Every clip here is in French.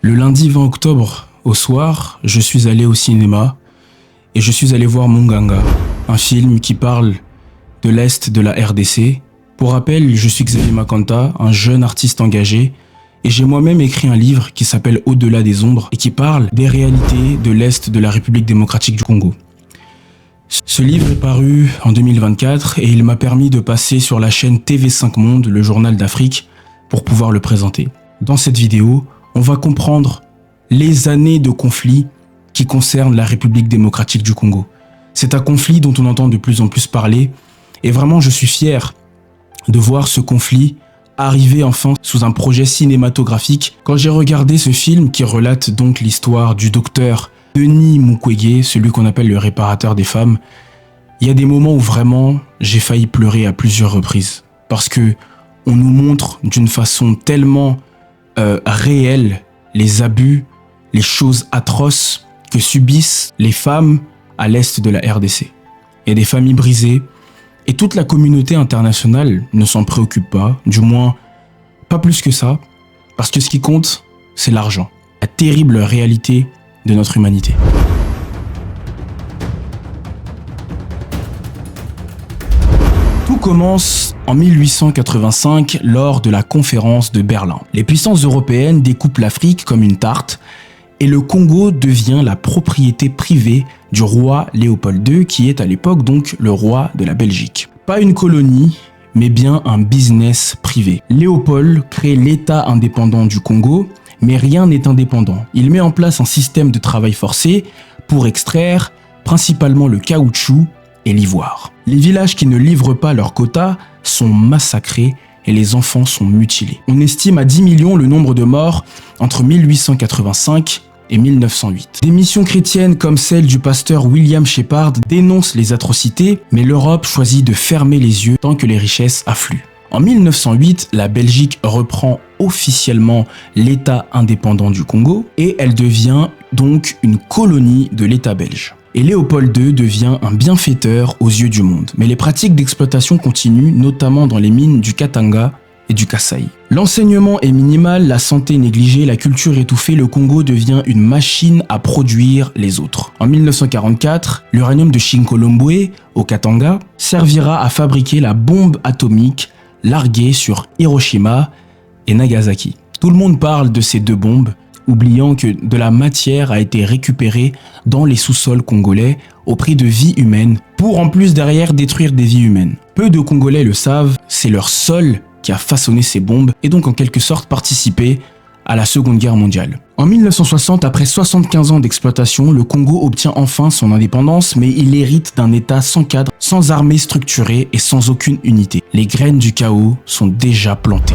Le lundi 20 octobre, au soir, je suis allé au cinéma et je suis allé voir Munganga, un film qui parle de l'Est de la RDC. Pour rappel, je suis Xavier Makanta, un jeune artiste engagé, et j'ai moi-même écrit un livre qui s'appelle Au-delà des ombres et qui parle des réalités de l'Est de la République démocratique du Congo. Ce livre est paru en 2024 et il m'a permis de passer sur la chaîne TV5 Monde, le journal d'Afrique, pour pouvoir le présenter. Dans cette vidéo, on va comprendre les années de conflit qui concernent la République démocratique du Congo. C'est un conflit dont on entend de plus en plus parler et vraiment je suis fier de voir ce conflit arriver enfin sous un projet cinématographique. Quand j'ai regardé ce film qui relate donc l'histoire du docteur Denis Mukwege, celui qu'on appelle le réparateur des femmes, il y a des moments où vraiment j'ai failli pleurer à plusieurs reprises parce que on nous montre d'une façon tellement réelle les abus, les choses atroces que subissent les femmes à l'est de la RDC. Il y a des familles brisées et toute la communauté internationale ne s'en préoccupe pas, du moins pas plus que ça, parce que ce qui compte, c'est l'argent, la terrible réalité de notre humanité. Tout commence en 1885 lors de la conférence de Berlin. Les puissances européennes découpent l'Afrique comme une tarte et le Congo devient la propriété privée du roi Léopold II qui est à l'époque donc le roi de la Belgique. Pas une colonie, mais bien un business privé. Léopold crée l'État indépendant du Congo, mais rien n'est indépendant. Il met en place un système de travail forcé pour extraire principalement le caoutchouc et l'ivoire. Les villages qui ne livrent pas leur quota sont massacrés et les enfants sont mutilés. On estime à 10 millions le nombre de morts entre 1885 et 1908. Des missions chrétiennes comme celle du pasteur William Shepard dénoncent les atrocités, mais l'Europe choisit de fermer les yeux tant que les richesses affluent. En 1908, la Belgique reprend officiellement l'État indépendant du Congo et elle devient donc une colonie de l'État belge. Et Léopold II devient un bienfaiteur aux yeux du monde. Mais les pratiques d'exploitation continuent, notamment dans les mines du Katanga et du Kasaï. L'enseignement est minimal, la santé négligée, la culture étouffée, le Congo devient une machine à produire les autres. En 1944, l'uranium de Chinkolombwe, au Katanga, servira à fabriquer la bombe atomique larguée sur Hiroshima et Nagasaki. Tout le monde parle de ces deux bombes, oubliant que de la matière a été récupérée dans les sous-sols congolais au prix de vies humaines pour en plus derrière détruire des vies humaines. Peu de Congolais le savent, c'est leur sol qui a façonné ces bombes et donc en quelque sorte participé à la Seconde Guerre mondiale. En 1960, après 75 ans d'exploitation, le Congo obtient enfin son indépendance, mais il hérite d'un État sans cadre, sans armée structurée et sans aucune unité. Les graines du chaos sont déjà plantées.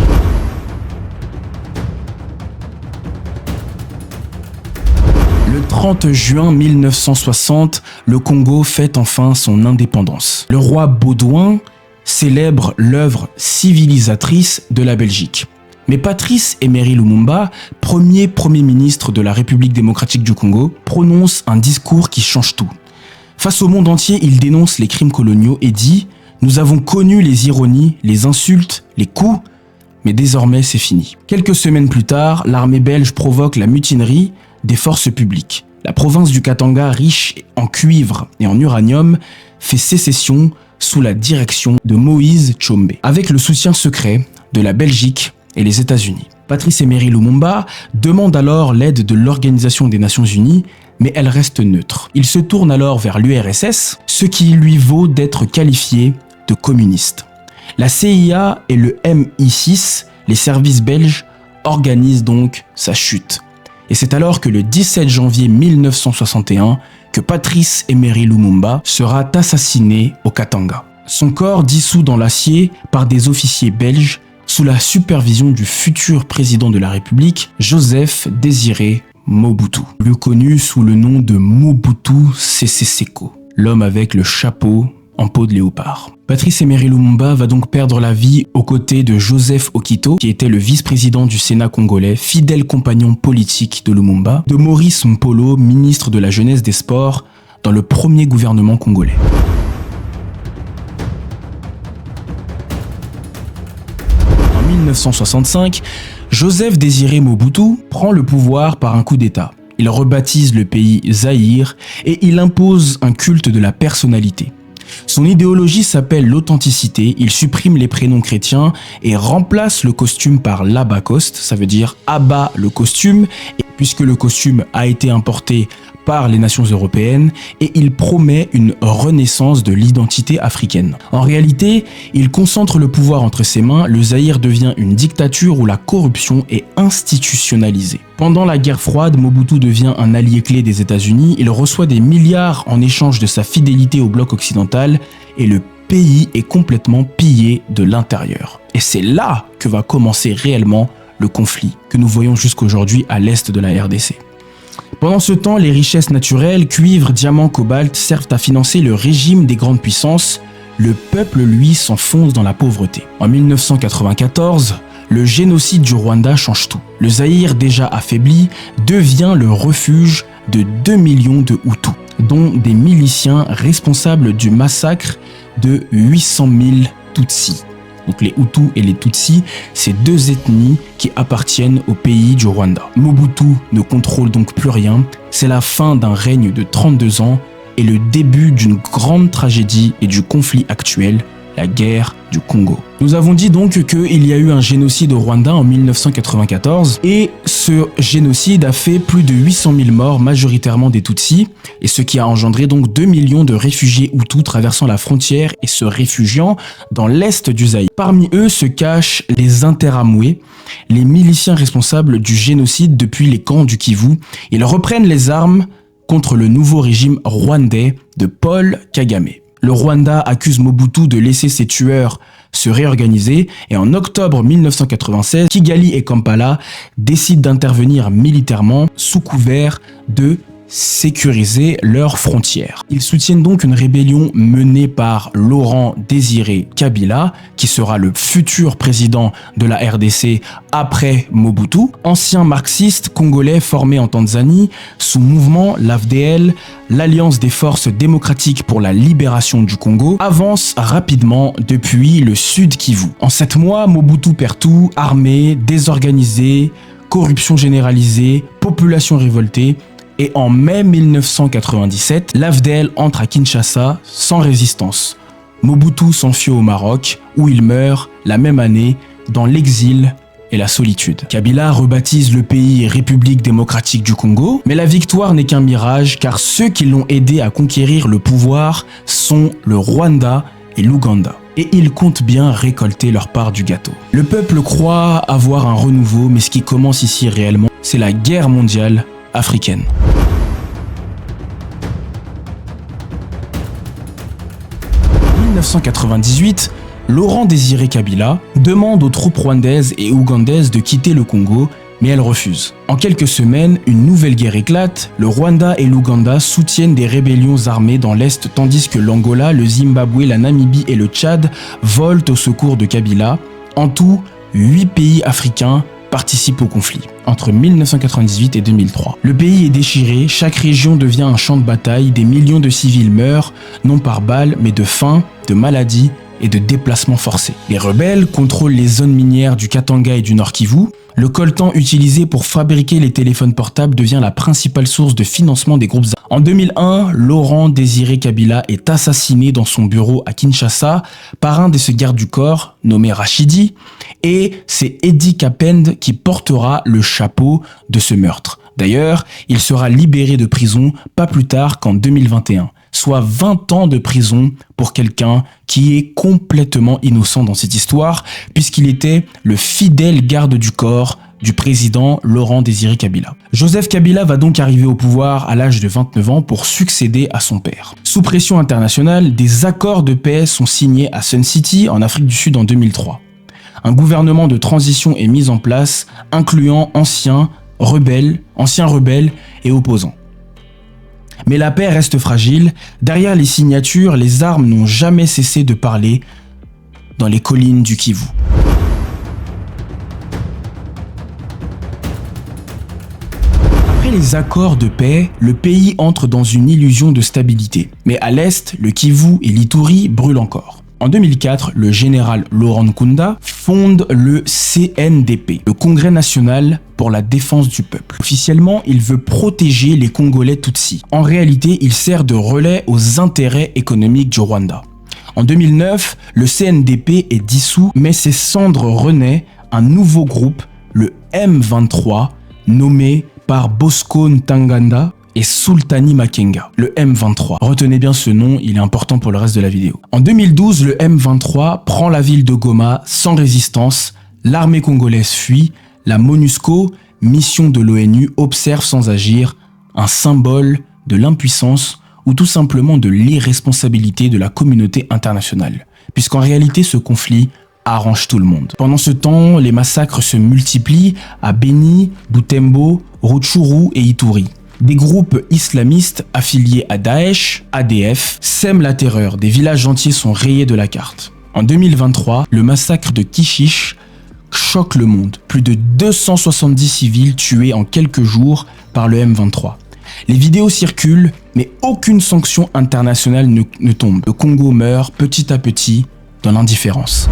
Le 30 juin 1960, le Congo fête enfin son indépendance. Le roi Baudouin célèbre l'œuvre civilisatrice de la Belgique. Mais Patrice Emery Lumumba, premier ministre de la République démocratique du Congo, prononce un discours qui change tout. Face au monde entier, il dénonce les crimes coloniaux et dit « Nous avons connu les ironies, les insultes, les coups, mais désormais c'est fini ». Quelques semaines plus tard, l'armée belge provoque la mutinerie des forces publiques. La province du Katanga, riche en cuivre et en uranium, fait sécession sous la direction de Moïse Tshombe, avec le soutien secret de la Belgique et les États-Unis. Patrice Emery Lumumba demande alors l'aide de l'Organisation des Nations Unies, mais elle reste neutre. Il se tourne alors vers l'URSS, ce qui lui vaut d'être qualifié de communiste. La CIA et le MI6, les services belges, organisent donc sa chute. Et c'est alors que le 17 janvier 1961, que Patrice Emery Lumumba sera assassiné au Katanga. Son corps dissous dans l'acier par des officiers belges sous la supervision du futur président de la République, Joseph Désiré Mobutu, plus connu sous le nom de Mobutu Sese Seko, l'homme avec le chapeau en peau de léopard. Patrice Emery Lumumba va donc perdre la vie aux côtés de Joseph Okito, qui était le vice-président du Sénat congolais, fidèle compagnon politique de Lumumba, de Maurice Mpolo, ministre de la Jeunesse des Sports, dans le premier gouvernement congolais. En 1965, Joseph Désiré Mobutu prend le pouvoir par un coup d'État. Il rebaptise le pays Zaïre et il impose un culte de la personnalité. Son idéologie s'appelle l'authenticité, il supprime les prénoms chrétiens et remplace le costume par l'abacoste, ça veut dire abat le costume, et puisque le costume a été importé par les nations européennes, et il promet une renaissance de l'identité africaine. En réalité, il concentre le pouvoir entre ses mains, le Zaïre devient une dictature où la corruption est institutionnalisée. Pendant la guerre froide, Mobutu devient un allié clé des États-Unis, il reçoit des milliards en échange de sa fidélité au bloc occidental, et le pays est complètement pillé de l'intérieur. Et c'est là que va commencer réellement le conflit que nous voyons jusqu'aujourd'hui à l'est de la RDC. Pendant ce temps, les richesses naturelles, cuivre, diamants, cobalt, servent à financer le régime des grandes puissances. Le peuple, lui, s'enfonce dans la pauvreté. En 1994, le génocide du Rwanda change tout. Le Zaïre, déjà affaibli, devient le refuge de 2 millions de Hutus, dont des miliciens responsables du massacre de 800 000 Tutsis. Donc les Hutus et les Tutsis, c'est deux ethnies qui appartiennent au pays du Rwanda. Mobutu ne contrôle donc plus rien, c'est la fin d'un règne de 32 ans et le début d'une grande tragédie et du conflit actuel, la guerre du Congo. Nous avons dit donc qu'il y a eu un génocide au Rwanda en 1994 et ce génocide a fait plus de 800 000 morts, majoritairement des Tutsis, et ce qui a engendré donc 2 millions de réfugiés Hutus traversant la frontière et se réfugiant dans l'est du Zaïre. Parmi eux se cachent les Interamwe, les miliciens responsables du génocide depuis les camps du Kivu. Ils reprennent les armes contre le nouveau régime rwandais de Paul Kagame. Le Rwanda accuse Mobutu de laisser ses tueurs se réorganiser et en octobre 1996, Kigali et Kampala décident d'intervenir militairement sous couvert de sécuriser leurs frontières. Ils soutiennent donc une rébellion menée par Laurent Désiré Kabila, qui sera le futur président de la RDC après Mobutu. Ancien marxiste congolais formé en Tanzanie, sous mouvement l'AFDL, l'Alliance des forces démocratiques pour la libération du Congo, avance rapidement depuis le sud Kivu. En 7 mois, Mobutu perd tout, armée, désorganisée, corruption généralisée, population révoltée. Et en mai 1997, l'AFDL entre à Kinshasa sans résistance. Mobutu s'enfuit au Maroc, où il meurt la même année dans l'exil et la solitude. Kabila rebaptise le pays République démocratique du Congo, mais la victoire n'est qu'un mirage car ceux qui l'ont aidé à conquérir le pouvoir sont le Rwanda et l'Ouganda. Et ils comptent bien récolter leur part du gâteau. Le peuple croit avoir un renouveau, mais ce qui commence ici réellement, c'est la guerre mondiale africaine. En 1998, Laurent Désiré Kabila demande aux troupes rwandaises et ougandaises de quitter le Congo, mais elles refusent. En quelques semaines, une nouvelle guerre éclate, le Rwanda et l'Ouganda soutiennent des rébellions armées dans l'Est tandis que l'Angola, le Zimbabwe, la Namibie et le Tchad volent au secours de Kabila. En tout, 8 pays africains participent au conflit entre 1998 et 2003. Le pays est déchiré, chaque région devient un champ de bataille, des millions de civils meurent, non par balles, mais de faim, de maladies et de déplacements forcés. Les rebelles contrôlent les zones minières du Katanga et du Nord Kivu. Le coltan utilisé pour fabriquer les téléphones portables devient la principale source de financement des groupes armés. En 2001, Laurent Désiré Kabila est assassiné dans son bureau à Kinshasa par un de ses gardes du corps, nommé Rachidi, et c'est Eddie Kapend qui portera le chapeau de ce meurtre. D'ailleurs, il sera libéré de prison pas plus tard qu'en 2021. Soit 20 ans de prison pour quelqu'un qui est complètement innocent dans cette histoire, puisqu'il était le fidèle garde du corps du président Laurent Désiré Kabila. Joseph Kabila va donc arriver au pouvoir à l'âge de 29 ans pour succéder à son père. Sous pression internationale, des accords de paix sont signés à Sun City, en Afrique du Sud en 2003. Un gouvernement de transition est mis en place, incluant anciens rebelles et opposants. Mais la paix reste fragile. Derrière les signatures, les armes n'ont jamais cessé de parler dans les collines du Kivu. Après les accords de paix, le pays entre dans une illusion de stabilité. Mais à l'est, le Kivu et l'Ituri brûlent encore. En 2004, le général Laurent Nkunda fonde le CNDP, le Congrès national pour la défense du peuple. Officiellement, il veut protéger les Congolais Tutsis. En réalité, il sert de relais aux intérêts économiques du Rwanda. En 2009, le CNDP est dissous, mais ses cendres renaît un nouveau groupe, le M23, nommé par Bosco Ntaganda et Sultani Makenga, le M23. Retenez bien ce nom, il est important pour le reste de la vidéo. En 2012, le M23 prend la ville de Goma sans résistance, l'armée congolaise fuit, la MONUSCO, mission de l'ONU, observe sans agir, un symbole de l'impuissance ou tout simplement de l'irresponsabilité de la communauté internationale, puisqu'en réalité ce conflit arrange tout le monde. Pendant ce temps, les massacres se multiplient à Beni, Butembo, Rutshuru et Ituri. Des groupes islamistes affiliés à Daesh, ADF, sèment la terreur. Des villages entiers sont rayés de la carte. En 2023, le massacre de Kishish choque le monde. Plus de 270 civils tués en quelques jours par le M23. Les vidéos circulent, mais aucune sanction internationale ne tombe. Le Congo meurt petit à petit dans l'indifférence.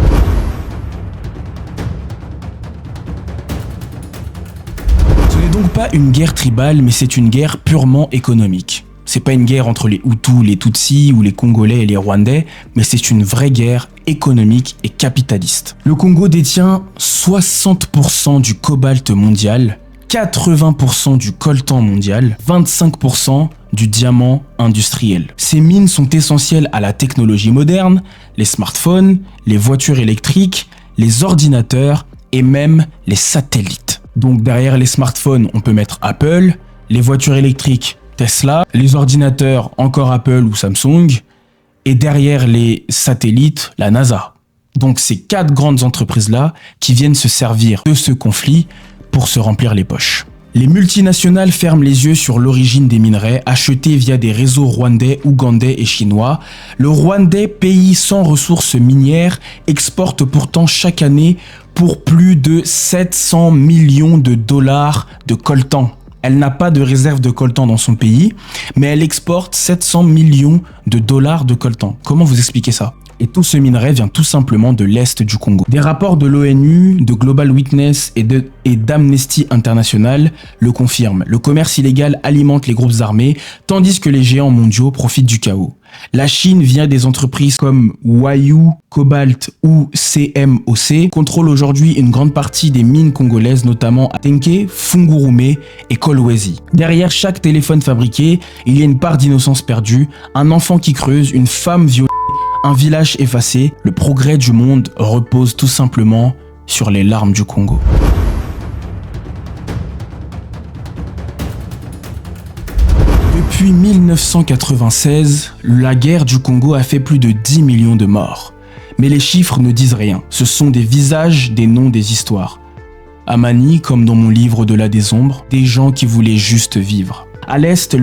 Ce n'est donc pas une guerre tribale, mais c'est une guerre purement économique. C'est pas une guerre entre les Hutus, les Tutsis ou les Congolais et les Rwandais, mais c'est une vraie guerre économique et capitaliste. Le Congo détient 60% du cobalt mondial, 80% du coltan mondial, 25% du diamant industriel. Ces mines sont essentielles à la technologie moderne, les smartphones, les voitures électriques, les ordinateurs et même les satellites. Donc derrière les smartphones, on peut mettre Apple, les voitures électriques, Tesla, les ordinateurs, encore Apple ou Samsung, et derrière les satellites, la NASA. Donc ces 4 grandes entreprises-là qui viennent se servir de ce conflit pour se remplir les poches. Les multinationales ferment les yeux sur l'origine des minerais achetés via des réseaux rwandais, ougandais et chinois. Le Rwandais, pays sans ressources minières, exporte pourtant chaque année pour plus de 700 millions de dollars de coltan. Elle n'a pas de réserve de coltan dans son pays, mais elle exporte 700 millions de dollars de coltan. Comment vous expliquez ça ? Et tout ce minerai vient tout simplement de l'Est du Congo. Des rapports de l'ONU, de Global Witness et d'Amnesty International le confirment. Le commerce illégal alimente les groupes armés, tandis que les géants mondiaux profitent du chaos. La Chine, via des entreprises comme Huayou, Cobalt ou CMOC, contrôle aujourd'hui une grande partie des mines congolaises, notamment à Tenke, Fungurume et Kolwezi. Derrière chaque téléphone fabriqué, il y a une part d'innocence perdue, un enfant qui creuse, une femme violée, un village effacé. Le progrès du monde repose tout simplement sur les larmes du Congo. Depuis 1996, la guerre du Congo a fait plus de 10 millions de morts. Mais les chiffres ne disent rien. Ce sont des visages, des noms, des histoires. À Mani, comme dans mon livre Au-delà des ombres, des gens qui voulaient juste vivre. À l'Est,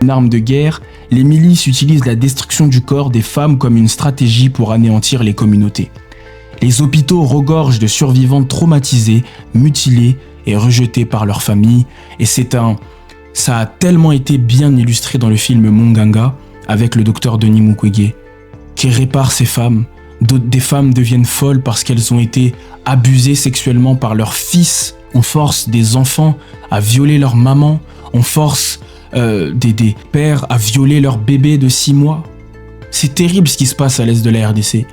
une arme de guerre, les milices utilisent la destruction du corps des femmes comme une stratégie pour anéantir les communautés. Les hôpitaux regorgent de survivants traumatisés, mutilés et rejetés par leurs familles. Et ça a tellement été bien illustré dans le film Monganga avec le docteur Denis Mukwege, qui répare ces femmes. Des femmes deviennent folles parce qu'elles ont été abusées sexuellement par leurs fils. On force des enfants à violer leur maman. On force des pères à violer leur bébé de 6 mois. C'est terrible ce qui se passe à l'est de la RDC.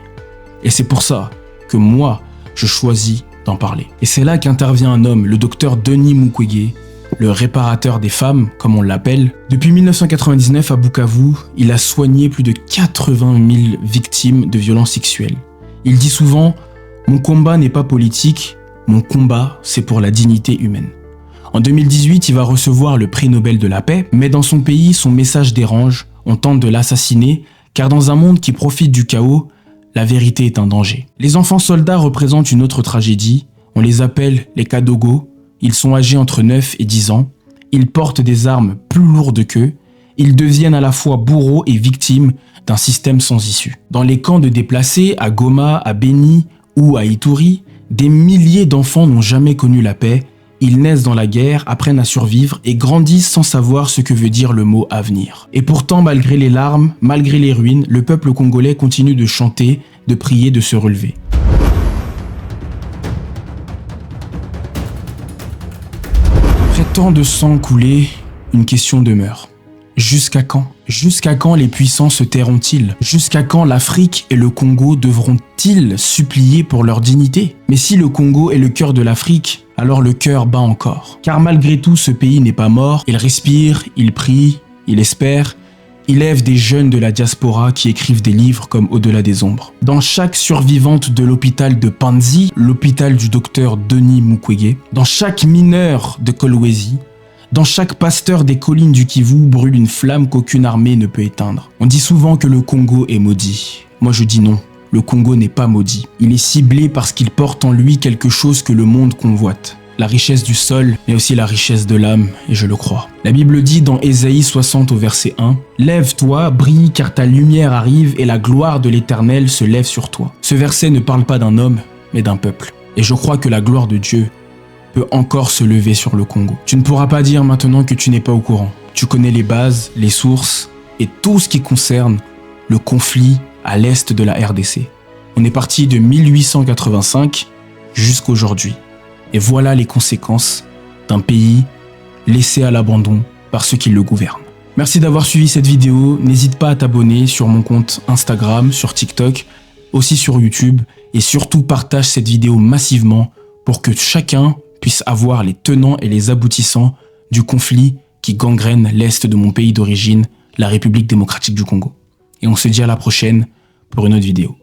Et c'est pour ça que moi, je choisis d'en parler. Et c'est là qu'intervient un homme, le docteur Denis Mukwege, le réparateur des femmes, comme on l'appelle. Depuis 1999 à Bukavu, il a soigné plus de 80 000 victimes de violences sexuelles. Il dit souvent « Mon combat n'est pas politique, mon combat, c'est pour la dignité humaine ». En 2018, il va recevoir le prix Nobel de la paix, mais dans son pays, son message dérange. On tente de l'assassiner, car dans un monde qui profite du chaos, la vérité est un danger. Les enfants soldats représentent une autre tragédie. On les appelle les Kadogo. Ils sont âgés entre 9 et 10 ans. Ils portent des armes plus lourdes qu'eux. Ils deviennent à la fois bourreaux et victimes d'un système sans issue. Dans les camps de déplacés, à Goma, à Beni ou à Ituri, des milliers d'enfants n'ont jamais connu la paix. Ils naissent dans la guerre, apprennent à survivre et grandissent sans savoir ce que veut dire le mot avenir. Et pourtant, malgré les larmes, malgré les ruines, le peuple congolais continue de chanter, de prier, de se relever. Après tant de sang coulé, une question demeure. Jusqu'à quand? Jusqu'à quand les puissants se tairont-ils? Jusqu'à quand l'Afrique et le Congo devront-ils supplier pour leur dignité? Mais si le Congo est le cœur de l'Afrique, alors le cœur bat encore. Car malgré tout, ce pays n'est pas mort, il respire, il prie, il espère, il élève des jeunes de la diaspora qui écrivent des livres comme Au-delà des ombres. Dans chaque survivante de l'hôpital de Panzi, l'hôpital du docteur Denis Mukwege, dans chaque mineur de Kolwezi, dans chaque pasteur des collines du Kivu brûle une flamme qu'aucune armée ne peut éteindre. On dit souvent que le Congo est maudit. Moi je dis non, le Congo n'est pas maudit. Il est ciblé parce qu'il porte en lui quelque chose que le monde convoite. La richesse du sol, mais aussi la richesse de l'âme, et je le crois. La Bible dit dans Ésaïe 60 au verset 1, « Lève-toi, brille, car ta lumière arrive et la gloire de l'Éternel se lève sur toi. » Ce verset ne parle pas d'un homme, mais d'un peuple. Et je crois que la gloire de Dieu peut encore se lever sur le Congo. Tu ne pourras pas dire maintenant que tu n'es pas au courant. Tu connais les bases, les sources et tout ce qui concerne le conflit à l'est de la RDC. On est parti de 1885 jusqu'à aujourd'hui. Et voilà les conséquences d'un pays laissé à l'abandon par ceux qui le gouvernent. Merci d'avoir suivi cette vidéo. N'hésite pas à t'abonner sur mon compte Instagram, sur TikTok, aussi sur YouTube. Et surtout partage cette vidéo massivement pour que chacun puisse avoir les tenants et les aboutissants du conflit qui gangrène l'est de mon pays d'origine, la République démocratique du Congo. Et on se dit à la prochaine pour une autre vidéo.